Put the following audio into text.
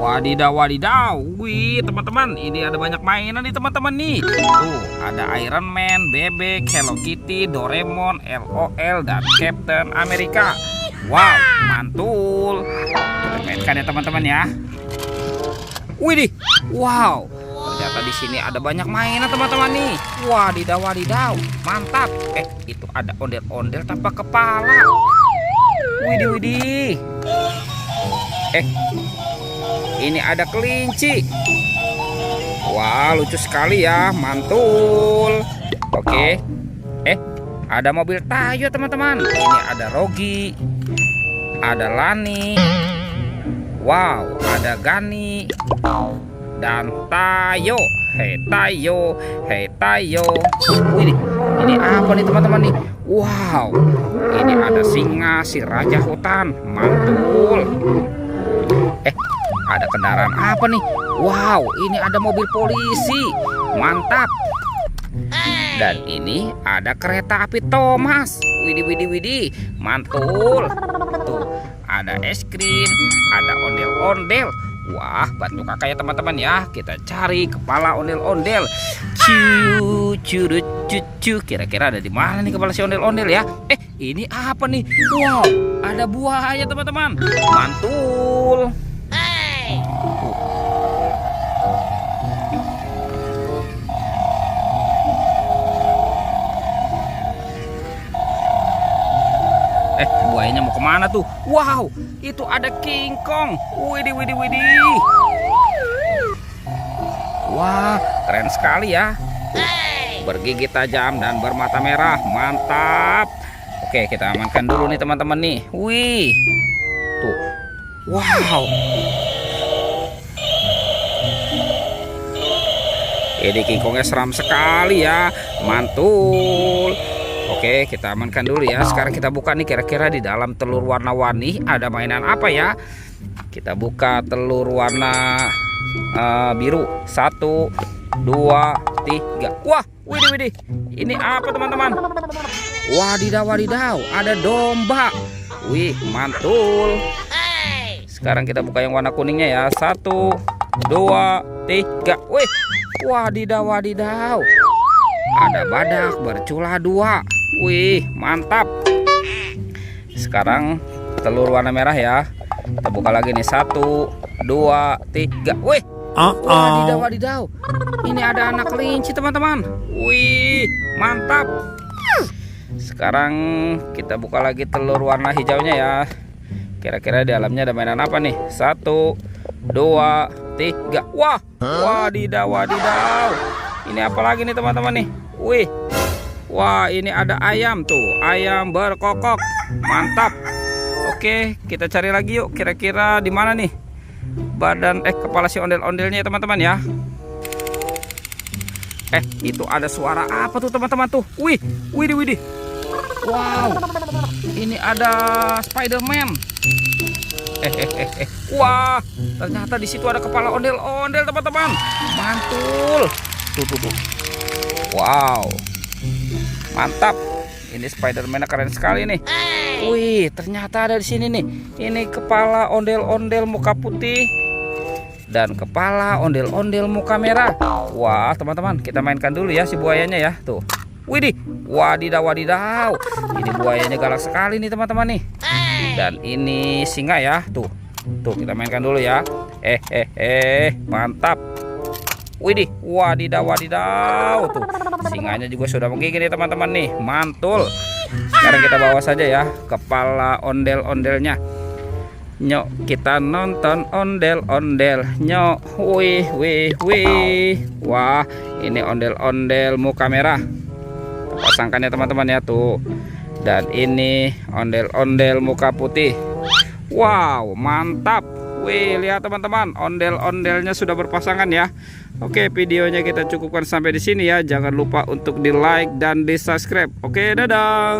Wadidaw, wadidaw. Wih, teman-teman, ini ada banyak mainan nih teman-teman nih. Tuh, ada Iron Man, Bebek, Hello Kitty, Doraemon, LOL, dan Captain America. Wow, mantul. Kita mainkan ya teman-teman ya. Widih, wow. Ternyata di sini ada banyak mainan teman-teman nih. Wadidaw, wadidaw, mantap. Itu ada ondel-ondel tanpa kepala. Widih, widih. Ini ada kelinci. Wah, lucu sekali ya, mantul. Oke. Ada mobil Tayo teman-teman. Ini ada Rogi, ada Lani. Wow, ada Gani dan Tayo. Hei Tayo, hei Tayo. Wih, ini apa nih teman-teman nih? Wow, ini ada singa, si raja hutan, mantul. Ada kendaraan apa nih? Wow, ini ada mobil polisi, mantap. Dan ini ada kereta api Thomas. Widih, widih, widih, mantul. Tuh, ada es krim, ada ondel-ondel. Wah, bantu kakak ya teman-teman ya. Kita cari kepala ondel-ondel. Cucu. Kira-kira ada di mana nih kepala si ondel-ondel ya? Ini apa nih? Wow, ada buaya teman-teman. Mantul. Buayanya mau kemana tuh? Wow, itu ada King Kong. Widih, widih, widih. Wah, keren sekali ya. Bergigi tajam dan bermata merah, mantap. Oke, kita amankan dulu nih teman-teman nih. Wih, tuh, wow. Ini King Kongnya seram sekali ya, mantul. Oke, kita amankan dulu ya. Sekarang kita buka nih, kira-kira di dalam telur warna-warni ada mainan apa ya? Kita buka telur warna biru. 1, 2, 3. Wah, widih, widih. Ini apa teman-teman? Wadidaw, wadidaw, ada domba. Wih, mantul. Sekarang kita buka yang warna kuningnya ya. 1, 2, 3. Wih, wadidaw, wadidaw. Ada badak bercula 2. Wih, mantap. Sekarang telur warna merah ya. Kita buka lagi nih. 1, 2, 3. Wih, wadidaw, wadidaw. Ini ada anak kelinci teman-teman. Wih, mantap. Sekarang kita buka lagi telur warna hijaunya ya. Kira-kira di dalamnya ada mainan apa nih? 1, 2, 3. Wah, wadidaw, wadidaw. Ini apa lagi nih teman-teman nih? Wih, wah, ini ada ayam tuh, ayam berkokok, mantap. Oke, kita cari lagi yuk. Kira-kira di mana nih badan kepala si ondel-ondelnya ya teman-teman ya? Itu ada suara apa tuh teman-teman tuh? Wih, widih, widih. Wow, ini ada Spider-Man. Wah, ternyata di situ ada kepala ondel-ondel teman-teman. Mantul. Tuh. Wow, mantap. Ini Spider-Man keren sekali nih. Wih, ternyata ada di sini nih. Ini kepala ondel-ondel muka putih dan kepala ondel-ondel muka merah. Wah, teman-teman, kita mainkan dulu ya si buayanya ya. Tuh. Widih, wadidaw, wadidaw. Ini buayanya galak sekali nih teman-teman nih. Dan ini singa ya. Tuh, kita mainkan dulu ya. Mantap. Widih, wadidaw, wadidaw. Tuh, singanya juga sudah menggigit nih teman-teman nih. Mantul. Sekarang kita bawa saja ya kepala ondel-ondelnya. Nyok, kita nonton ondel-ondel. Nyok, wih, wih, wih. Wah, ini ondel-ondel muka merah. Kita pasangkan ya teman-teman ya tuh. Dan ini ondel-ondel muka putih. Wow, mantap. Wih, lihat teman-teman, ondel-ondelnya sudah berpasangan ya. Oke, videonya kita cukupkan sampai di sini ya. Jangan lupa untuk di like dan di subscribe. Oke, dadah.